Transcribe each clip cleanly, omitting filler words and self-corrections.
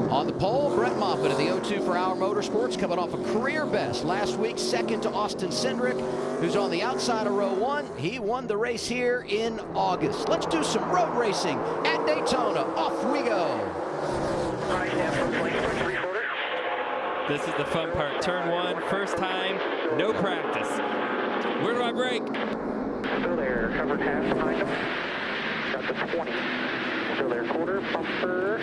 On the pole, Brett Moffitt of the 02 for Our Motorsports, coming off a career best last week, second to Austin Cindric, who's on the outside of row 1. He won the race here in August. Let's do some road racing at Daytona. Off we go. This is the fun part. Turn 1, first time, no practice. Where do I brake? Still there, covered half behind him. Got the 20. Still there, quarter, bumper.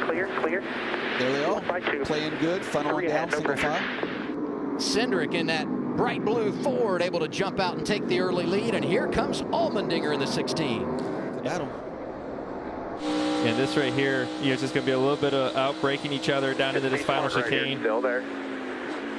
Clear. There they are, playing good, funneling down, single file. Cindric in that bright blue Ford able to jump out and take the early lead, and here comes Allmendinger in the 16. Got him. And this right here, it's just going to be a little bit of out-braking each other down into this final chicane. Still there.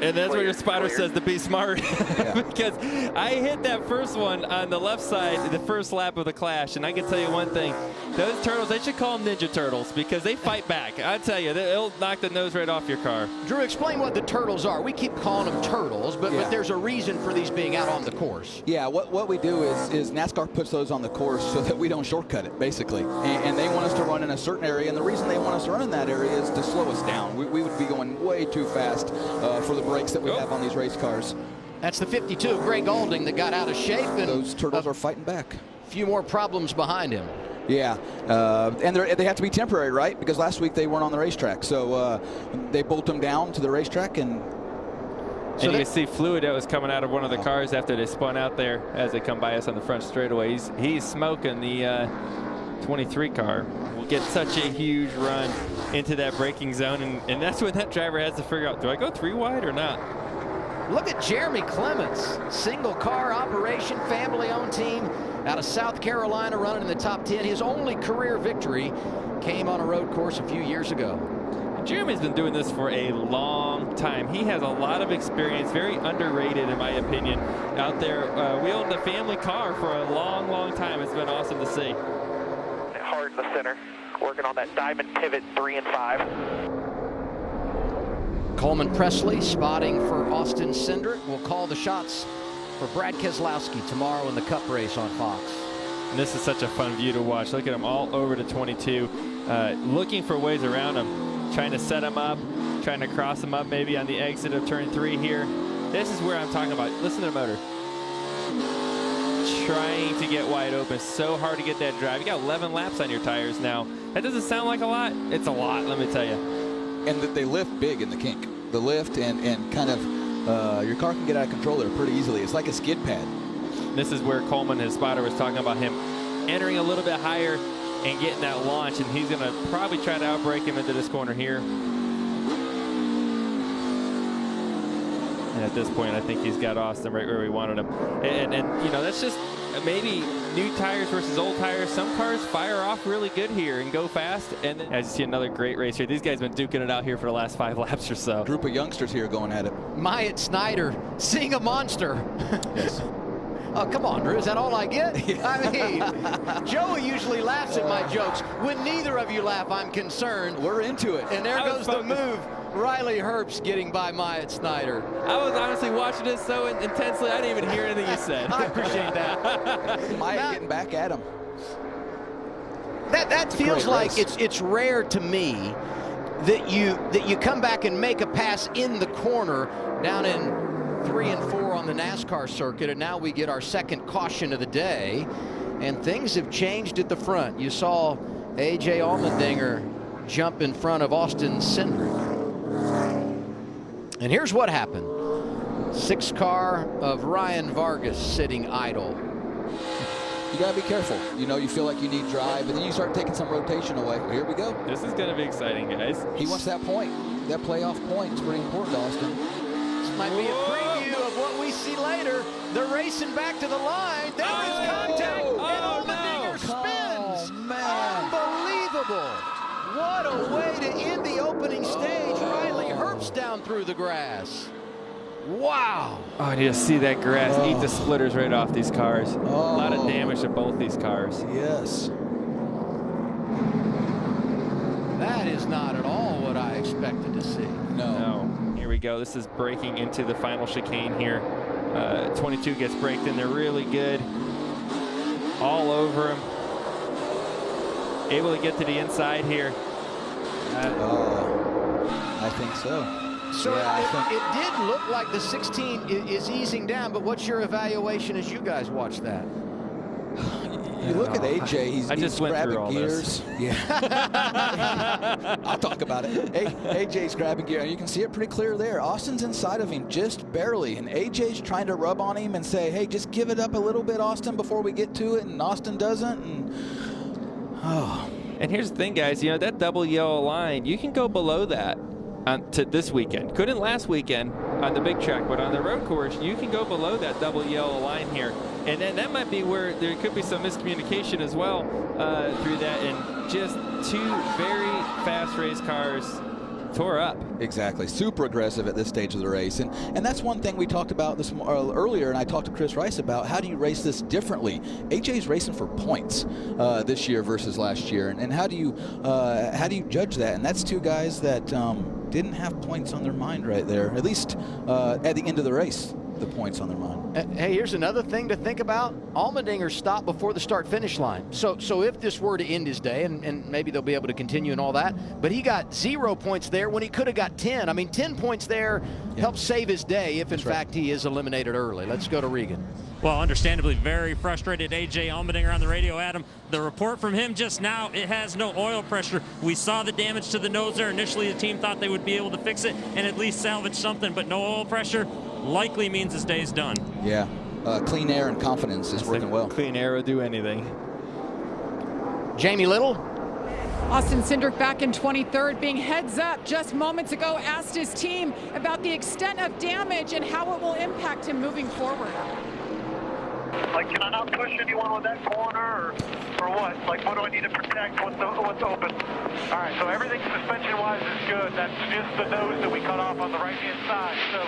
And that's what your spotter says, to be smart. Yeah. Because I hit that first one on the left side, the first lap of the clash. And I can tell you one thing. Those turtles, they should call them Ninja Turtles because they fight back. I tell you, they'll knock the nose right off your car. Drew, explain what the turtles are. We keep calling them turtles, but there's a reason for these being out on the course. Yeah, what we do is NASCAR puts those on the course so that we don't shortcut it, basically. And they want us to run in a certain area. And the reason they want us to run in that area is to slow us down. We would be going way too fast for the brakes that we have on these race cars. That's the 52, Greg Alding, that got out of shape. And those turtles are fighting back. A few more problems behind him. Yeah, and they have to be temporary, right? Because last week they weren't on the racetrack. So they bolt them down to the racetrack. And you can see fluid that was coming out of one of the cars after they spun out there as they come by us on the front straightaway. He's smoking the 23 car. Will get such a huge run into that braking zone, and that's when that driver has to figure out, do I go 3 wide or not? Look at Jeremy Clements, single car operation, family-owned team out of South Carolina, running in the top 10. His only career victory came on a road course a few years ago. Jeremy's been doing this for a long time. He has a lot of experience, very underrated in my opinion, out there wheeling the family car for a long, long time. It's been awesome to see. Hard in the center, working on that diamond pivot 3 and 5. Coleman Presley spotting for Austin Cindric. Will call the shots for Brad Keselowski tomorrow in the Cup race on Fox. And this is such a fun view to watch. Look at them all over to 22, looking for ways around him, trying to set him up, trying to cross him up maybe on the exit of turn 3 here. This is where I'm talking about. Listen to the motor. Trying to get wide open. So hard to get that drive. You got 11 laps on your tires now. That doesn't sound like a lot. It's a lot, let me tell you. And that they lift big in the kink. The lift and kind of your car can get out of control there pretty easily. It's like a skid pad. This is where Coleman, his spotter, was talking about him entering a little bit higher and getting that launch, and he's going to probably try to outbrake him into this corner here. And at this point, I think he's got Austin right where we wanted him. And you know, that's just maybe new tires versus old tires. Some cars fire off really good here and go fast. And then, as you see, another great race here. These guys have been duking it out here for the last 5 laps or so. Group of youngsters here going at it. Myatt Snyder seeing a monster. Yes. Oh, come on, Drew. Is that all I get? Yeah. I mean, Joey usually laughs at my jokes. When neither of you laugh, I'm concerned. We're into it. And there goes the move. Riley Herbst getting by Myatt Snyder. I was honestly watching this so intensely, I didn't even hear anything you said. I appreciate that. Myatt getting back at him. That feels like it's rare to me that you come back and make a pass in the corner down in 3 and 4 on the NASCAR circuit, and now we get our second caution of the day, and things have changed at the front. You saw A.J. Allmendinger jump in front of Austin Cindric. And here's what happened. 6 car of Ryan Vargas sitting idle. You got to be careful. You know, you feel like you need drive, and then you start taking some rotation away. Well, here we go. This is going to be exciting, guys. He wants that point. That playoff point is pretty important, Austin. This might be a preview of what we see later. They're racing back to the line. There is contact, and Allmendinger spins. Oh, man. Unbelievable. What a way to end the opening stage. Riley Herbst down through the grass. Wow. Oh, you see that grass eat the splitters right off these cars. A lot of damage to both these cars. Yes. That is not at all what I expected to see. No. Here we go. This is breaking into the final chicane here. 22 gets braked in there really good. All over him. Able to get to the inside here. I think so. So it did look like the 16 is easing down, but what's your evaluation as you guys watch that? You look at AJ, he's grabbing gears. Yeah. I'll talk about it. AJ's grabbing gear. You can see it pretty clear there. Austin's inside of him just barely, and AJ's trying to rub on him and say, hey, just give it up a little bit, Austin, before we get to it, and Austin doesn't. And here's the thing, guys. You know, that double yellow line, you can go below that to this weekend. Couldn't last weekend on the big track, but on the road course, you can go below that double yellow line here. And then that might be where there could be some miscommunication as well through that. And just two very fast race cars tore up. Exactly. Super aggressive at this stage of the race. And that's one thing we talked about earlier, and I talked to Chris Rice about how do you race this differently. AJ's racing for points this year versus last year. And how do you judge that? And that's two guys that didn't have points on their mind right there, at least at the end of the race. The points on their mind. Hey, here's another thing to think about. Allmendinger stopped before the start-finish line. So if this were to end his day, and maybe they'll be able to continue and all that, but he got 0 points there when he could have got 10. I mean, 10 points there helps save his day if, in fact, he is eliminated early. Let's go to Regan. Well, understandably, very frustrated A.J. Allmendinger on the radio, Adam. The report from him just now, it has no oil pressure. We saw the damage to the nose there. Initially, the team thought they would be able to fix it and at least salvage something, but no oil pressure likely means his day's done. Yeah, clean air and confidence is working well. Clean air will do anything. Jamie Little. Austin Cindric back in 23rd, being heads up just moments ago, asked his team about the extent of damage and how it will impact him moving forward. Like, can I not push anyone with that corner, or what? Like, what do I need to protect? What's open? All right, so everything suspension-wise is good. That's just the nose that we cut off on the right-hand side. So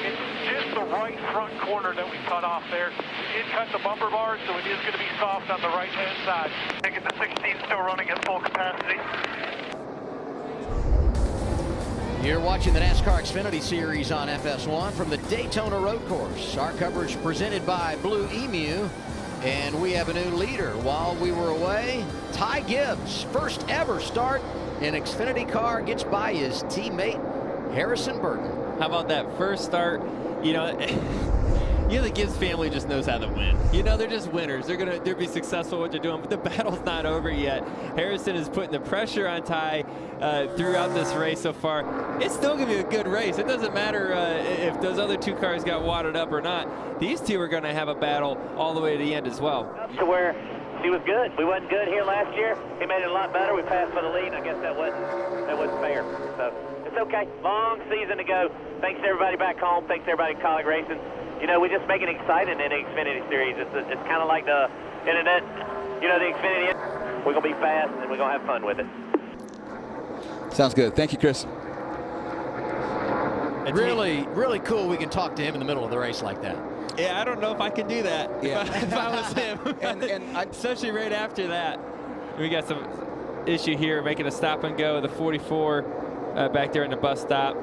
it's just the right front corner that we cut off there. We did cut the bumper bars, so it is going to be soft on the right-hand side. I think the 16 still running at full capacity. You're watching the NASCAR Xfinity Series on FS1 from the Daytona Road Course. Our coverage presented by Blue Emu, and we have a new leader. While we were away, Ty Gibbs, first ever start in Xfinity car, gets by his teammate Harrison Burton. How about that first start? You know, the Gibbs family just knows how to win. You know, they're just winners. They'll be successful what they're doing, but the battle's not over yet. Harrison is putting the pressure on Ty throughout this race so far. It's still going to be a good race. It doesn't matter if those other two cars got wadded up or not. These two are going to have a battle all the way to the end as well. To where he was good. We wasn't good here last year. He made it a lot better. We passed for the lead. I guess that wasn't fair. So it's okay. Long season to go. Thanks to everybody back home. Thanks to everybody in Colleague Racing. You know, we just make it exciting in the Xfinity Series. It's kind of like the internet, you know, the Xfinity. We're going to be fast, and we're going to have fun with it. Sounds good. Thank you, Chris. Really cool we can talk to him in the middle of the race like that. Yeah, I don't know if I could do that if I was him. and especially right after that. We got some issue here making a stop and go. The 44 back there in the bus stop.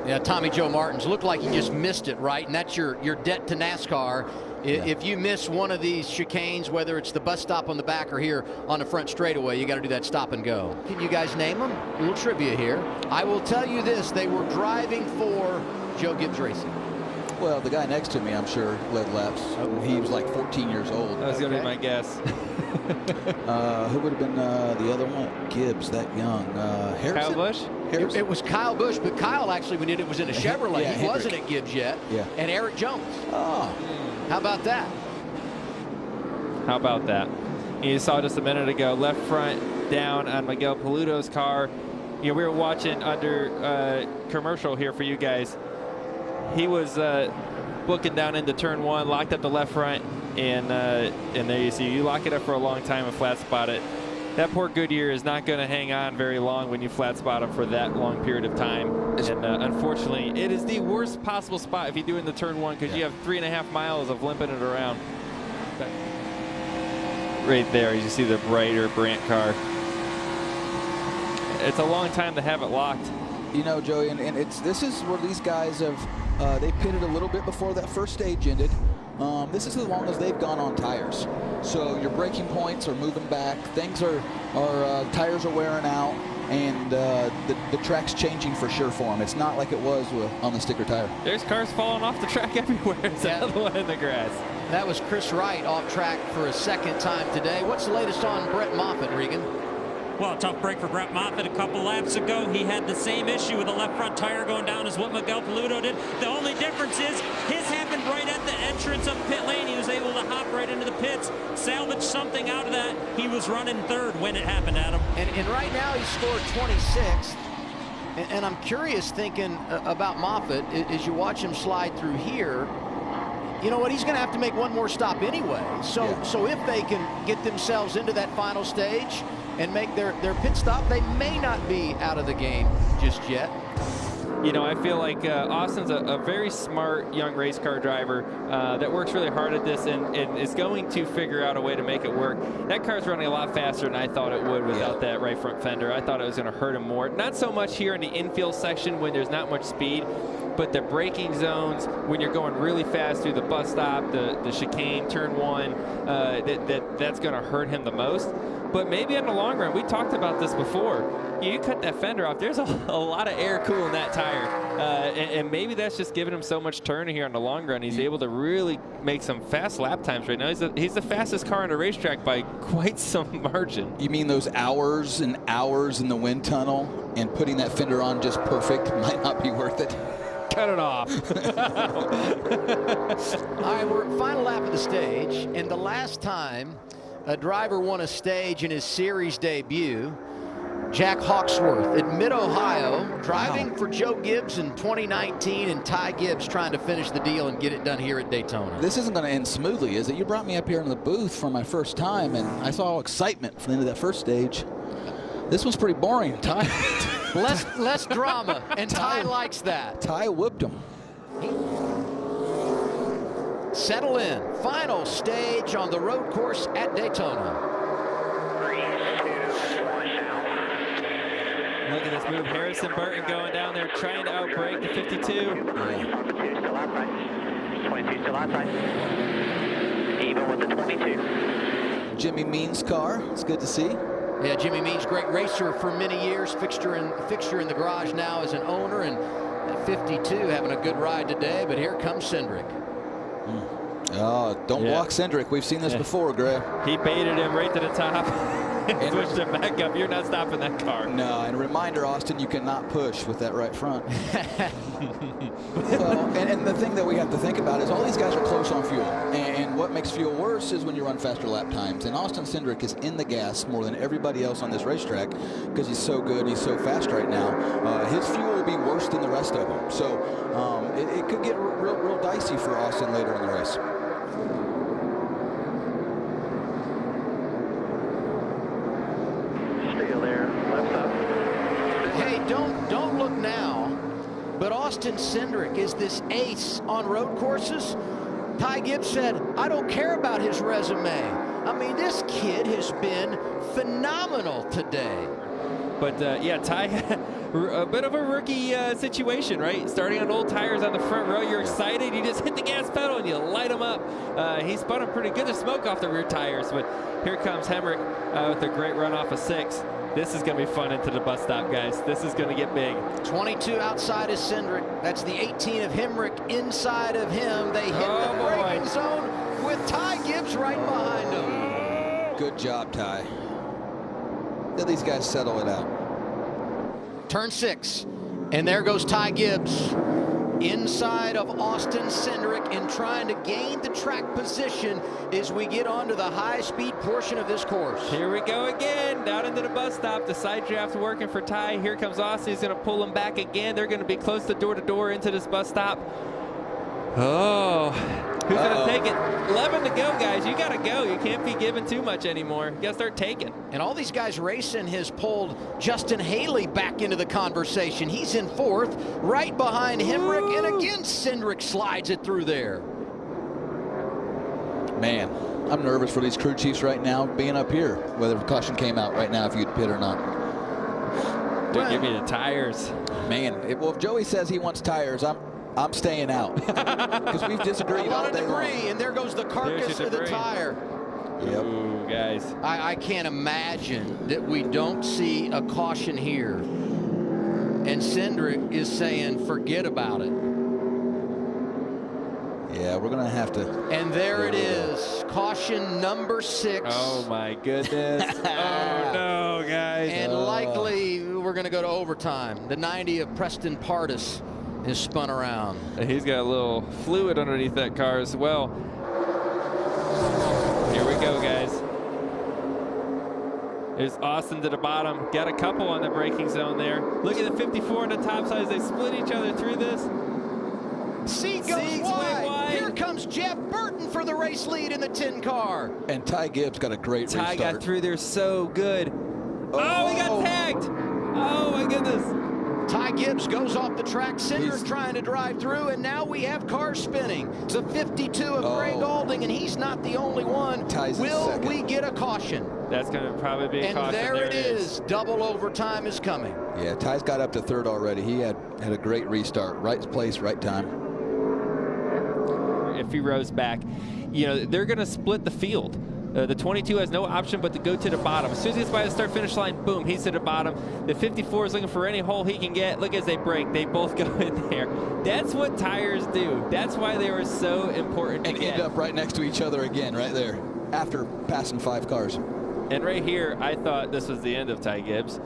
Yeah, Tommy Joe Martins looked like he just missed it, right? And that's your debt to NASCAR. If you miss one of these chicanes, whether it's the bus stop on the back or here on the front straightaway, you got to do that stop and go. Can you guys name them? A little trivia here. I will tell you this: they were driving for Joe Gibbs Racing. Well, the guy next to me, I'm sure, led laps. He was like 14 years old. That was going to be my guess. Who would have been the other one? Gibbs, that young. Harrison? Kyle Busch? It was Kyle Busch, but Kyle actually, when it was in a Chevrolet. Yeah, he wasn't at Gibbs yet. Yeah. And Eric Jones. Oh. How about that? How about that? You saw just a minute ago, left front down on Miguel Paludo's car. You know, we were watching under commercial here for you guys. He was booking down into turn one, locked up the left front, and there you see, you lock it up for a long time and flat spot it. That poor Goodyear is not going to hang on very long when you flat spot him for that long period of time. And unfortunately, it is the worst possible spot if you do in the turn one, because you have 3.5 miles of limping it around. Right there, as you see the brighter Brandt car. It's a long time to have it locked. You know, Joey, and this is where these guys have they pitted a little bit before that first stage ended. This is as long as they've gone on tires. So your braking points are moving back. Things tires are wearing out, and the track's changing for sure for him. It's not like it was on the sticker tire. There's cars falling off the track everywhere. It's another one in the grass. That was Chris Wright off track for a second time today. What's the latest on Brett Moffitt, Regan? Well, a tough break for Brett Moffitt a couple laps ago. He had the same issue with the left front tire going down as what Miguel Paludo did. The only difference is his happened right at the entrance of pit lane. He was able to hop right into the pits, salvage something out of that. He was running third when it happened, Adam. And right now he scored 26th. And I'm curious thinking about Moffitt as you watch him slide through here. You know what? He's going to have to make one more stop anyway. So if they can get themselves into that final stage and make their pit stop, they may not be out of the game just yet. You know, I feel like Austin's a very smart young race car driver that works really hard at this and is going to figure out a way to make it work. That car's running a lot faster than I thought it would without that right front fender. I thought it was going to hurt him more. Not so much here in the infield section when there's not much speed, but the braking zones when you're going really fast through the bus stop, the chicane, turn one, that's going to hurt him the most. But maybe in the long run, we talked about this before. You cut that fender off, there's a lot of air cooling that tire. And maybe that's just giving him so much turn here in the long run. He's able to really make some fast lap times right now. He's the fastest car on the racetrack by quite some margin. You mean those hours and hours in the wind tunnel and putting that fender on just perfect might not be worth it? Cut it off. All right, we're at final lap of the stage, and the last time a driver won a stage in his series debut, Jack Hawksworth at Mid-Ohio, driving for Joe Gibbs in 2019, and Ty Gibbs trying to finish the deal and get it done here at Daytona. This isn't going to end smoothly, is it? You brought me up here in the booth for my first time, and I saw excitement from the end of that first stage. This was pretty boring, Ty. less drama, and Ty likes that. Ty whipped him. Settle in. Final stage on the road course at Daytona. 3, 2, 1 now. Look at this move. Harrison Burton going down there trying to outbrake the 52. Still outside. 22 still outside. Even with the 22. Jimmy Means' car. It's good to see. Yeah, Jimmy Means, great racer for many years. Fixture in the garage now as an owner, and 52 having a good ride today. But here comes Cindric. Oh, don't block Cindric. We've seen this before, Greg. He baited him right to the top and pushed him back up. You're not stopping that car. No, and a reminder, Austin, you cannot push with that right front. Well, and the thing that we have to think about is all these guys are close on fuel. And what makes fuel worse is when you run faster lap times. And Austin Cindric is in the gas more than everybody else on this racetrack because he's so good, he's so fast right now. His fuel will be worse than the rest of them. So it could get real dicey for Austin later in the race. Still there. Left up. Hey, don't look now, but Austin Cindric is this ace on road courses. Ty Gibbs said, I don't care about his resume. I mean, this kid has been phenomenal today. But yeah, Ty, a bit of a rookie situation, right? Starting on old tires on the front row, you're excited, you just hit the gas pedal and you light him up. He spun him pretty good, the smoke off the rear tires, but here comes Hemrick with a great run off of 6. This is going to be fun into the bus stop, guys. This is going to get big. 22 outside is Cindric. That's the 18 of Hemrick inside of him. They hit the braking zone with Ty Gibbs right behind him. Good job, Ty. Let these guys settle it out. Turn 6, and there goes Ty Gibbs inside of Austin Cindric and trying to gain the track position as we get onto the high-speed portion of this course. Here we go again, down into the bus stop. The side draft working for Ty. Here comes Austin. He's going to pull him back again. They're going to be close to door into this bus stop. Oh, who's going to take it? 11 to go, guys. You got to go. You can't be giving too much anymore. You got to start taking. And all these guys racing has pulled Justin Haley back into the conversation. He's in 4th, right behind Hemrick, and again Cindric slides it through there. Man, I'm nervous for these crew chiefs right now being up here, whether caution came out right now if you'd pit or not. Don't give me the tires. Man, well, if Joey says he wants tires, I'm staying out because we've disagreed all day long. And there goes the carcass of the tire. Yep. Ooh, guys. I can't imagine that we don't see a caution here. And Cindric is saying, forget about it. Yeah, we're going to have to. And there it is. Caution number 6. Oh, my goodness. Oh, no, guys. And likely we're going to go to overtime. The 90 of Preston Pardus is spun around. He's got a little fluid underneath that car as well. Here we go, guys. There's Austin to the bottom. Got a couple on the braking zone there. Look at the 54 on the top side as they split each other through this. Sieg goes wide. Here comes Jeb Burton for the race lead in the 10 car. And Ty Gibbs got a great restart. Ty got through there so good. Oh, he got tagged. Oh, my goodness. Ty Gibbs goes off the track. Cindric trying to drive through, and now we have cars spinning. The 52 of Greg Alding, and he's not the only one. Will we get a caution? That's going to probably be a caution. And there it is. Double overtime is coming. Yeah, Ty's got up to 3rd already. He had a great restart. Right place, right time. If he rows back, you know, they're going to split the field. The 22 has no option but to go to the bottom. As soon as he gets by the start-finish line, boom, he's to the bottom. The 54 is looking for any hole he can get. Look as they break. They both go in there. That's what tires do. That's why they were so important to get. And end up right next to each other again, right there, after passing 5 cars. And right here, I thought this was the end of Ty Gibbs.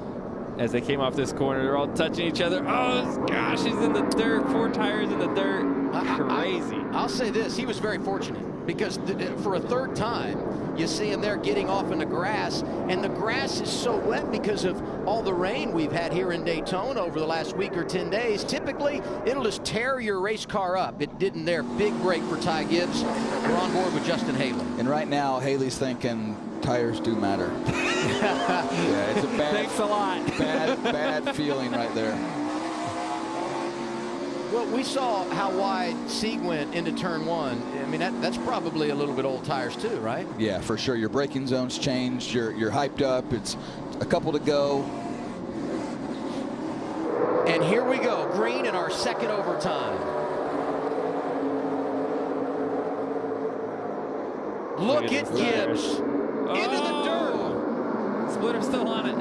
As they came off this corner, they're all touching each other. Oh, gosh, he's in the dirt. 4 tires in the dirt. Crazy. I'll say this. He was very fortunate because for a 3rd time, you see him there getting off in the grass, and the grass is so wet because of all the rain we've had here in Daytona over the last week or 10 days. Typically, it'll just tear your race car up. It didn't there. Big break for Ty Gibbs. We're on board with Justin Haley. And right now, Haley's thinking tires do matter. Yeah, it's a bad, thanks a lot. bad feeling right there. Well, we saw how wide Sieg went into turn 1. I mean, that's probably a little bit old tires too, right? Yeah, for sure. Your braking zone's changed. You're hyped up. It's a couple to go. And here we go. Green in our 2nd overtime. Look at Gibbs. Into the dirt. Splitter's still on it.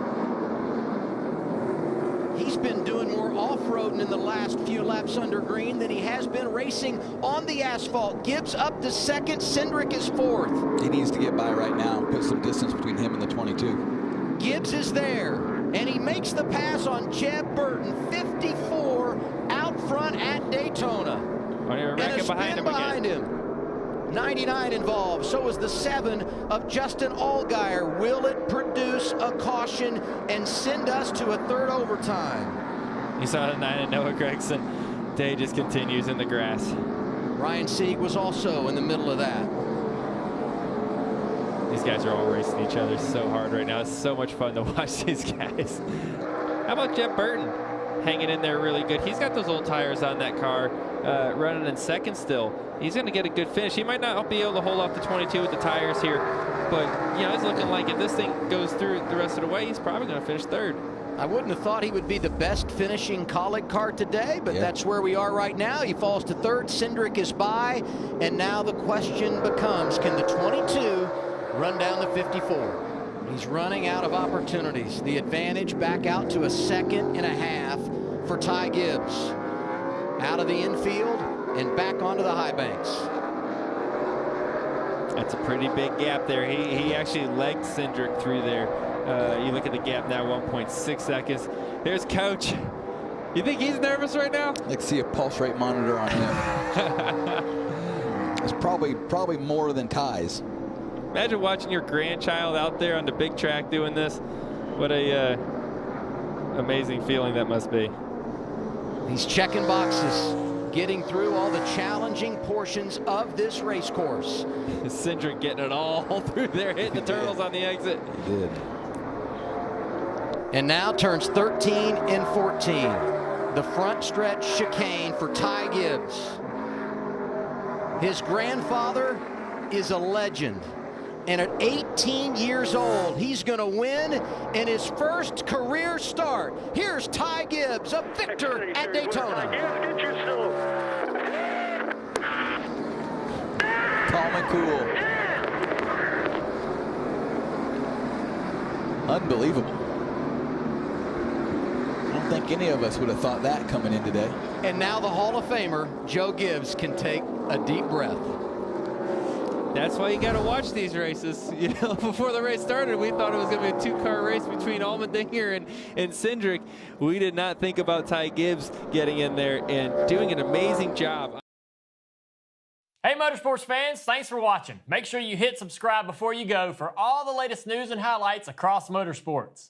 He's been doing more off-roading in the last few laps under green than he has been racing on the asphalt. Gibbs up to 2nd. Cindric is 4th. He needs to get by right now and put some distance between him and the 22. Gibbs is there, and he makes the pass on Jeb Burton, 54, out front at Daytona. And a spin behind him. 99 involved. So is the 7 of Justin Allgaier. Will it produce a caution and send us to a 3rd overtime? You saw the 9 of Noah Gragson. Day just continues in the grass. Ryan Sieg was also in the middle of that. These guys are all racing each other so hard right now. It's so much fun to watch these guys. How about Jeb Burton? Hanging in there really good. He's got those old tires on that car, running in 2nd still. He's going to get a good finish. He might not be able to hold off the 22 with the tires here, but you know, it's looking like if this thing goes through the rest of the way, he's probably going to finish 3rd. I wouldn't have thought he would be the best finishing Colleague car today, but that's where we are right now. He falls to 3rd. Cindric is by, and now the question becomes, can the 22 run down the 54? He's running out of opportunities. The advantage back out to a 2.5 for Ty Gibbs. Out of the infield and back onto the high banks. That's a pretty big gap there. He actually legged Cindric through there. You look at the gap now, 1.6 seconds. There's Coach. You think he's nervous right now? Let's see a pulse rate monitor on him. It's probably more than Ty's. Imagine watching your grandchild out there on the big track doing this. What a amazing feeling that must be. He's checking boxes, getting through all the challenging portions of this race course. Cindric getting it all through there, hitting the turtles on the exit. He did. And now turns 13 and 14. The front stretch chicane for Ty Gibbs. His grandfather is a legend. And at 18 years old, he's going to win in his first career start. Here's Ty Gibbs, a victor at Daytona. Calm and cool. Unbelievable. I don't think any of us would have thought that coming in today. And now the Hall of Famer, Joe Gibbs, can take a deep breath. That's why you got to watch these races. You know, before the race started, we thought it was going to be a two-car race between Allmendinger and Cindric. We did not think about Ty Gibbs getting in there and doing an amazing job. Hey Motorsports fans, thanks for watching. Make sure you hit subscribe before you go for all the latest news and highlights across motorsports.